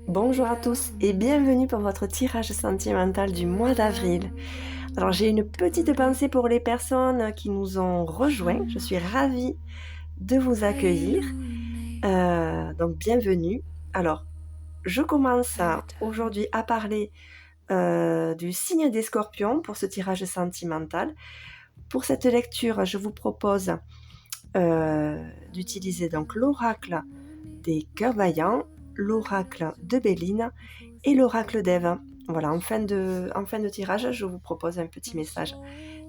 Bonjour à tous et bienvenue pour votre tirage sentimental du mois d'avril. Alors j'ai une petite pensée pour les personnes qui nous ont rejoints. Je suis ravie de vous accueillir. Donc bienvenue. Alors je commence aujourd'hui à parler du signe des scorpions pour ce tirage sentimental. Pour cette lecture, je vous propose d'utiliser donc l'oracle des cœurs vaillants, l'oracle de Béline et l'oracle d'Ève. Voilà, en fin de tirage, je vous propose un petit message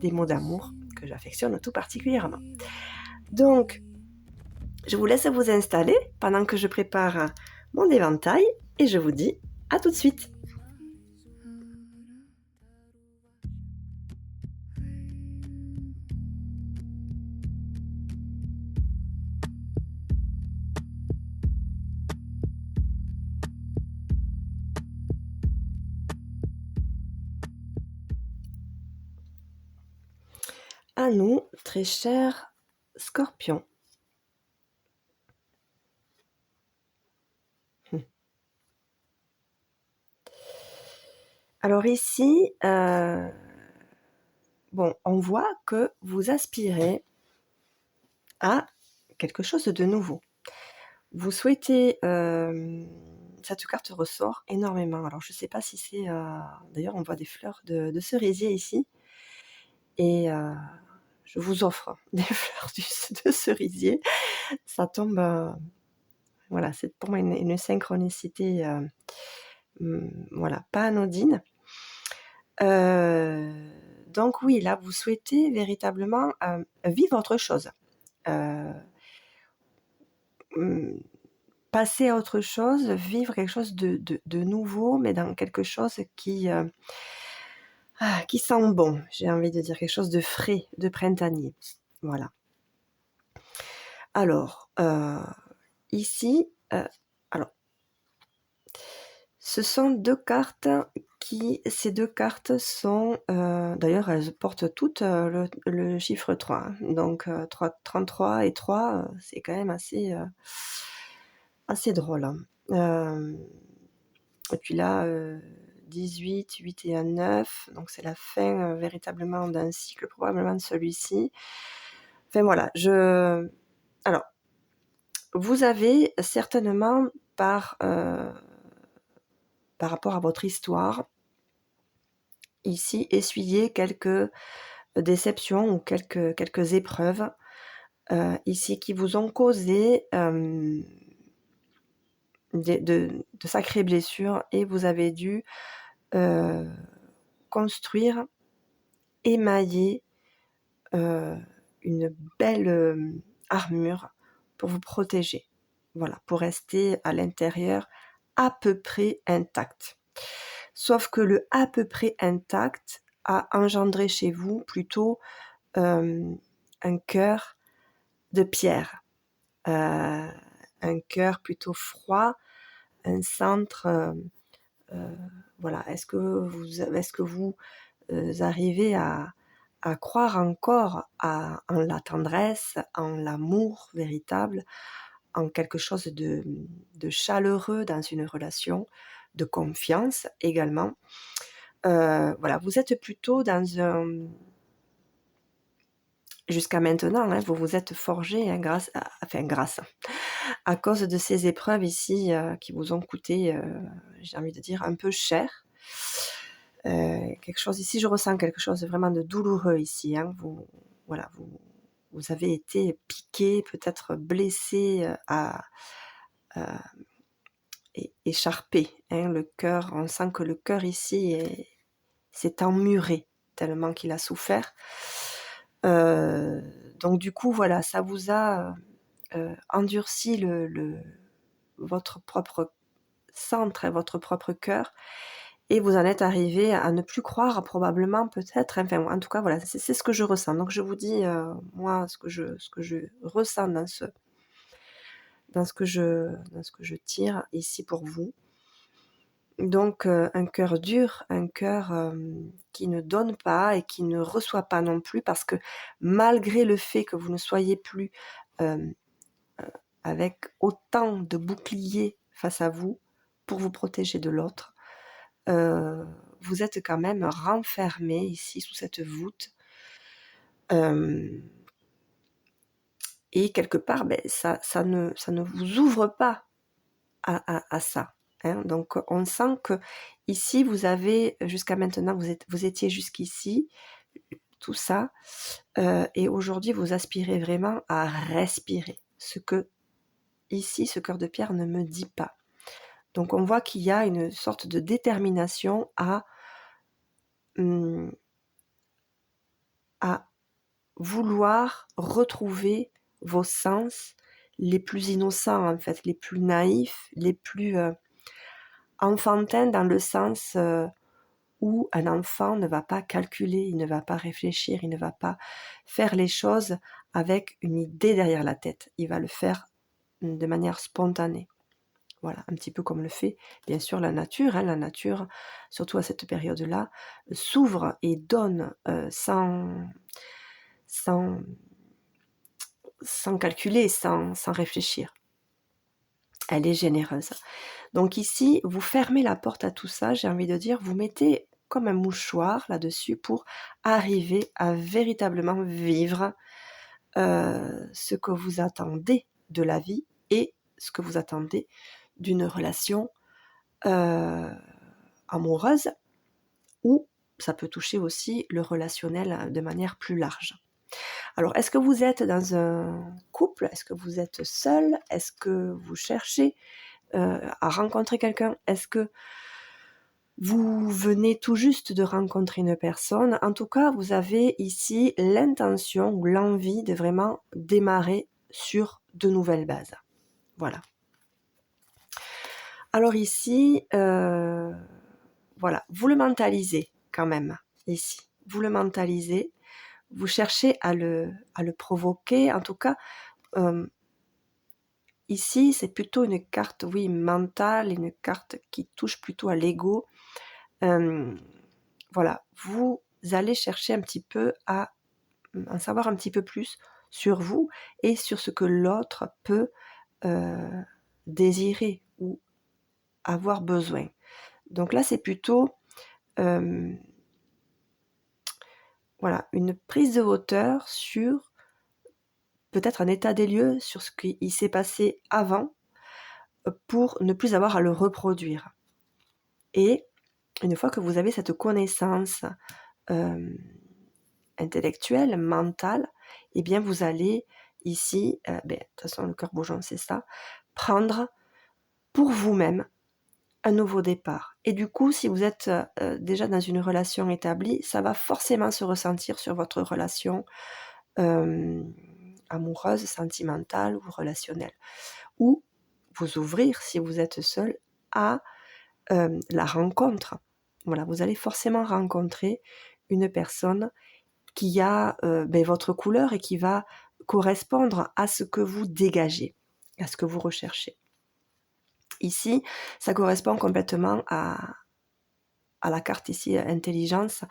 des mots d'amour que j'affectionne tout particulièrement. Donc, je vous laisse vous installer pendant que je prépare mon éventail et je vous dis à tout de suite. À nous, très chers scorpions. Alors ici, on voit que vous aspirez à quelque chose de nouveau. Vous souhaitez, cette carte ressort énormément. Alors je ne sais pas si c'est, d'ailleurs on voit des fleurs de cerisier ici et je vous offre des fleurs de cerisier. Ça tombe, voilà, c'est pour moi une synchronicité, voilà, pas anodine. Donc oui, là vous souhaitez véritablement, vivre autre chose. Mmh, passer à autre chose, vivre quelque chose de nouveau, mais dans quelque chose qui sent bon, j'ai envie de dire, quelque chose de frais, de printanier. Voilà. Alors, ici, alors, ce sont 2 cartes ces 2 cartes sont, d'ailleurs elles portent toutes, le chiffre 3, hein. Donc, 33 et 3, c'est quand même assez drôle, hein. Et puis là, 18, 8 et un 9, donc c'est la fin, véritablement d'un cycle, probablement de celui-ci. Enfin voilà, alors, vous avez certainement par rapport à votre histoire, ici, essuyé quelques déceptions ou quelques épreuves, ici qui vous ont causé, de sacrées blessures et vous avez dû, construire, émailler, une belle, armure pour vous protéger. Voilà, pour rester à l'intérieur à peu près intact. Sauf que le à peu près intact a engendré chez vous plutôt, un cœur de pierre, un cœur plutôt froid, un centre, voilà. Est-ce que vous arrivez à croire encore en la tendresse, en l'amour véritable, en quelque chose de chaleureux dans une relation, de confiance également. Voilà, vous êtes plutôt dans un... Jusqu'à maintenant, hein, vous vous êtes forgé, hein, grâce à cause de ces épreuves ici, qui vous ont coûté, j'ai envie de dire, un peu cher. Quelque chose ici, je ressens quelque chose vraiment de douloureux ici, hein. Voilà, vous avez été piqué, peut-être blessé, heu, écharpé, hein. Le cœur, on sent que le cœur ici s'est emmuré tellement qu'il a souffert. Donc du coup, voilà, ça vous a, endurci votre propre centre et votre propre cœur et vous en êtes arrivé à ne plus croire probablement, peut-être, enfin en tout cas voilà, c'est ce que je ressens. Donc je vous dis, moi ce que je ressens dans ce que je tire ici pour vous. Donc un cœur dur, un cœur, qui ne donne pas et qui ne reçoit pas non plus, parce que malgré le fait que vous ne soyez plus, hem, avec autant de boucliers face à vous pour vous protéger de l'autre. Vous êtes quand même renfermé ici sous cette voûte. Et quelque part, ça ne vous ouvre pas à ça. Hein. Donc on sent que ici vous avez, jusqu'à maintenant, vous étiez jusqu'ici, tout ça, et aujourd'hui vous aspirez vraiment à respirer. Ce que ici, ce cœur de pierre ne me dit pas. Donc on voit qu'il y a une sorte de détermination à vouloir retrouver vos sens les plus innocents, en fait, les plus naïfs, les plus enfantins, dans le sens où un enfant ne va pas calculer, il ne va pas réfléchir, il ne va pas faire les choses avec une idée derrière la tête. Il va le faire de manière spontanée. Voilà, un petit peu comme le fait bien sûr la nature. Hein. La nature, surtout à cette période-là, s'ouvre et donne sans calculer, sans réfléchir. Elle est généreuse. Donc ici, vous fermez la porte à tout ça, j'ai envie de dire, vous mettez comme un mouchoir là-dessus pour arriver à véritablement vivre ce que vous attendez de la vie et ce que vous attendez d'une relation amoureuse, ou ça peut toucher aussi le relationnel de manière plus large. Alors, est-ce que vous êtes dans un couple? Est-ce que vous êtes seul? Est-ce que vous cherchez à rencontrer quelqu'un? Est-ce que vous venez tout juste de rencontrer une personne? En tout cas, vous avez ici l'intention ou l'envie de vraiment démarrer sur de nouvelles bases. Voilà. Alors ici, voilà, vous le mentalisez quand même, ici. Vous le mentalisez, vous cherchez à le provoquer. En tout cas, ici, c'est plutôt une carte, oui, mentale, une carte qui touche plutôt à l'ego. Voilà, vous allez chercher un petit peu à en savoir un petit peu plus sur vous et sur ce que l'autre peut désirer ou avoir besoin. Donc là, c'est plutôt voilà, une prise de hauteur sur peut-être un état des lieux sur ce qui s'est passé avant pour ne plus avoir à le reproduire. Et une fois que vous avez cette connaissance intellectuelle, mentale, eh bien vous allez ici, de toute façon le cœur bougeant c'est ça, prendre pour vous-même un nouveau départ. Et du coup, si vous êtes déjà dans une relation établie, ça va forcément se ressentir sur votre relation amoureuse, sentimentale ou relationnelle. Ou vous ouvrir, si vous êtes seul, à la rencontre. Voilà, vous allez forcément rencontrer une personne qui a votre couleur et qui va correspondre à ce que vous dégagez, à ce que vous recherchez. Ici, ça correspond complètement à la carte ici, intelligence.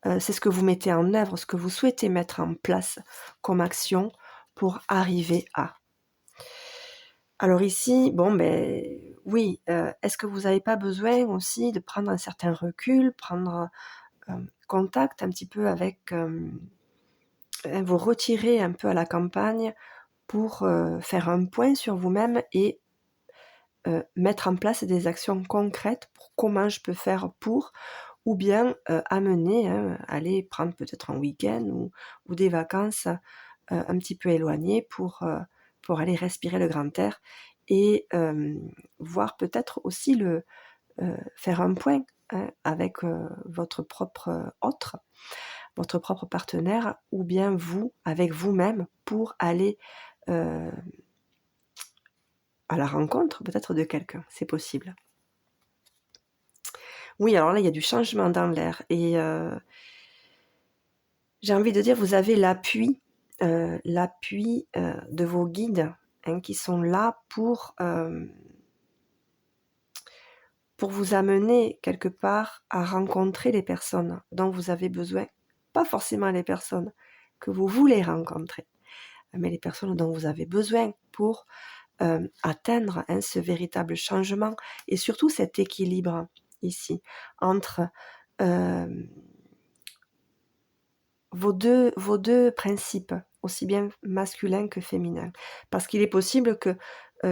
C'est ce que vous mettez en œuvre, ce que vous souhaitez mettre en place comme action pour arriver à. Alors ici, oui, est-ce que vous n'avez pas besoin aussi de prendre un certain recul, prendre contact un petit peu avec, vous retirer un peu à la campagne pour faire un point sur vous-même et mettre en place des actions concrètes pour comment je peux faire pour, ou bien amener, aller prendre peut-être un week-end ou des vacances un petit peu éloignées pour aller respirer le grand air et voir peut-être aussi faire un point avec votre propre autre, votre propre partenaire, ou bien vous, avec vous-même, pour aller à la rencontre peut-être de quelqu'un, c'est possible. Oui, alors là, il y a du changement dans l'air et j'ai envie de dire, vous avez l'appui de vos guides qui sont là pour vous amener quelque part à rencontrer les personnes dont vous avez besoin. Pas forcément les personnes que vous voulez rencontrer, mais les personnes dont vous avez besoin pour atteindre ce véritable changement et surtout cet équilibre ici entre vos deux principes, aussi bien masculin que féminin. Parce qu'il est possible que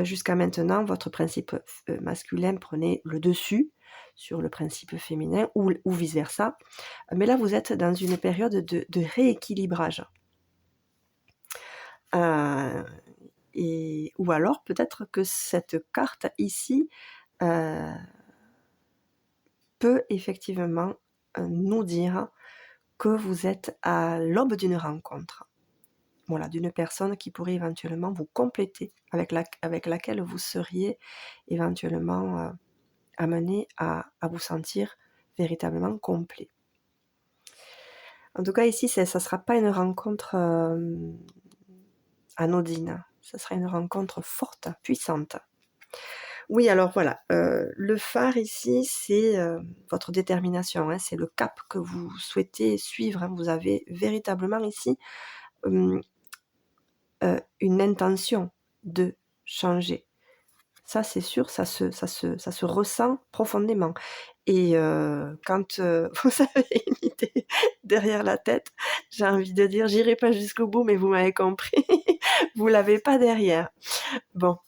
jusqu'à maintenant, votre principe masculin prenait le dessus sur le principe féminin ou vice-versa. Mais là, vous êtes dans une période de rééquilibrage. Ou alors, peut-être que cette carte ici peut effectivement nous dire que vous êtes à l'aube d'une rencontre. Voilà, d'une personne qui pourrait éventuellement vous compléter, avec laquelle vous seriez éventuellement amené à vous sentir véritablement complet. En tout cas, ici, ça ne sera pas une rencontre anodine, ça sera une rencontre forte, puissante. Oui, alors voilà, le phare ici, c'est votre détermination, hein, c'est le cap que vous souhaitez suivre. Hein. Vous avez véritablement ici une intention de changer. Ça, c'est sûr, ça se ressent profondément. Et quand vous avez une idée derrière la tête, j'ai envie de dire, j'irai pas jusqu'au bout, mais vous m'avez compris, vous l'avez pas derrière. Bon.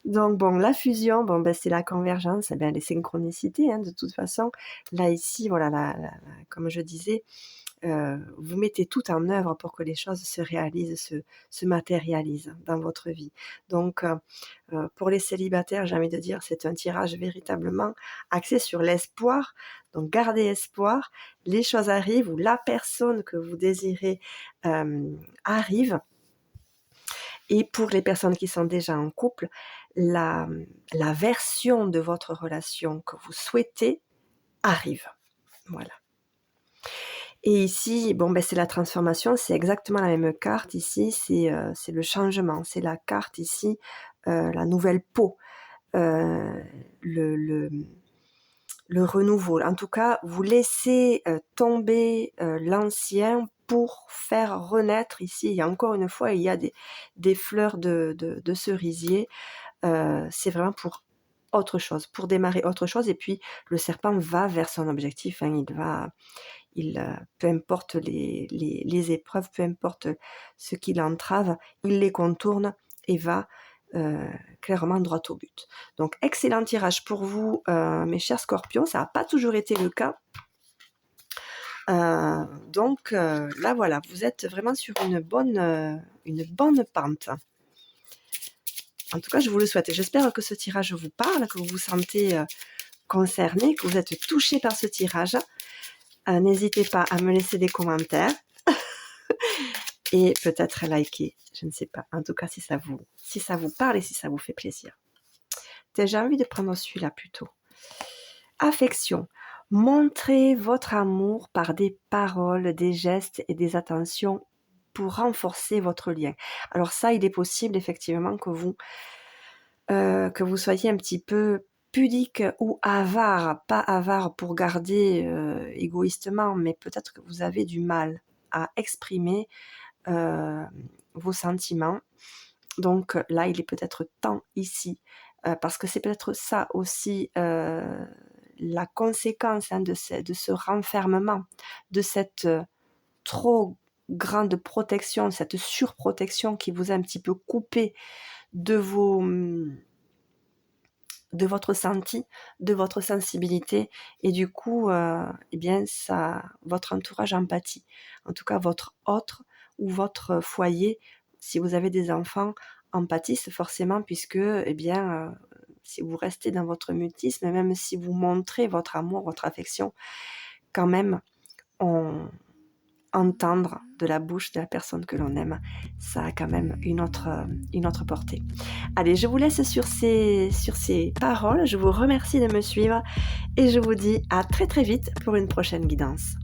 Donc bon, la fusion, bon, ben, c'est la convergence, ben, les synchronicités, hein, de toute façon. Là, ici, voilà, comme je disais, vous mettez tout en œuvre pour que les choses se réalisent, se matérialisent dans votre vie. Donc, pour les célibataires, j'ai envie de dire, c'est un tirage véritablement axé sur l'espoir. Donc, gardez espoir, les choses arrivent ou la personne que vous désirez arrive. Et pour les personnes qui sont déjà en couple, la version de votre relation que vous souhaitez arrive. Voilà. Et ici, bon, ben, c'est la transformation, c'est exactement la même carte ici, c'est le changement, c'est la carte ici, la nouvelle peau, le renouveau. En tout cas, vous laissez tomber l'ancien pour faire renaître ici. Et encore une fois, il y a des fleurs de cerisier. C'est vraiment pour autre chose, pour démarrer autre chose. Et puis, le serpent va vers son objectif. Hein, peu importe les épreuves, peu importe ce qui l'entrave, il les contourne et va clairement droit au but. Donc, excellent tirage pour vous, mes chers scorpions. Ça n'a pas toujours été le cas. Donc, là, voilà, vous êtes vraiment sur une bonne pente. En tout cas, je vous le souhaite. J'espère que ce tirage vous parle, que vous vous sentez concerné, que vous êtes touché par ce tirage. N'hésitez pas à me laisser des commentaires et peut-être à liker, je ne sais pas. En tout cas, si ça vous parle et si ça vous fait plaisir. J'ai envie de prendre celui-là plutôt. Affection. Montrez votre amour par des paroles, des gestes et des attentions pour renforcer votre lien. Alors ça, il est possible effectivement que vous soyez un petit peu pudique ou avare, pas avare pour garder égoïstement, mais peut-être que vous avez du mal à exprimer vos sentiments. Donc là, il est peut-être temps ici, parce que c'est peut-être ça aussi la conséquence hein, de ce renfermement, de cette trop grande protection, cette surprotection qui vous a un petit peu coupé de votre ressenti, de votre sensibilité, et du coup, eh bien, votre entourage empathie. En tout cas, votre autre ou votre foyer, si vous avez des enfants, empathissent forcément, puisque, eh bien, si vous restez dans votre mutisme, même si vous montrez votre amour, votre affection, quand même, entendre de la bouche de la personne que l'on aime, ça a quand même une autre portée. Allez, je vous laisse sur ces paroles, je vous remercie de me suivre et je vous dis à très très vite pour une prochaine guidance.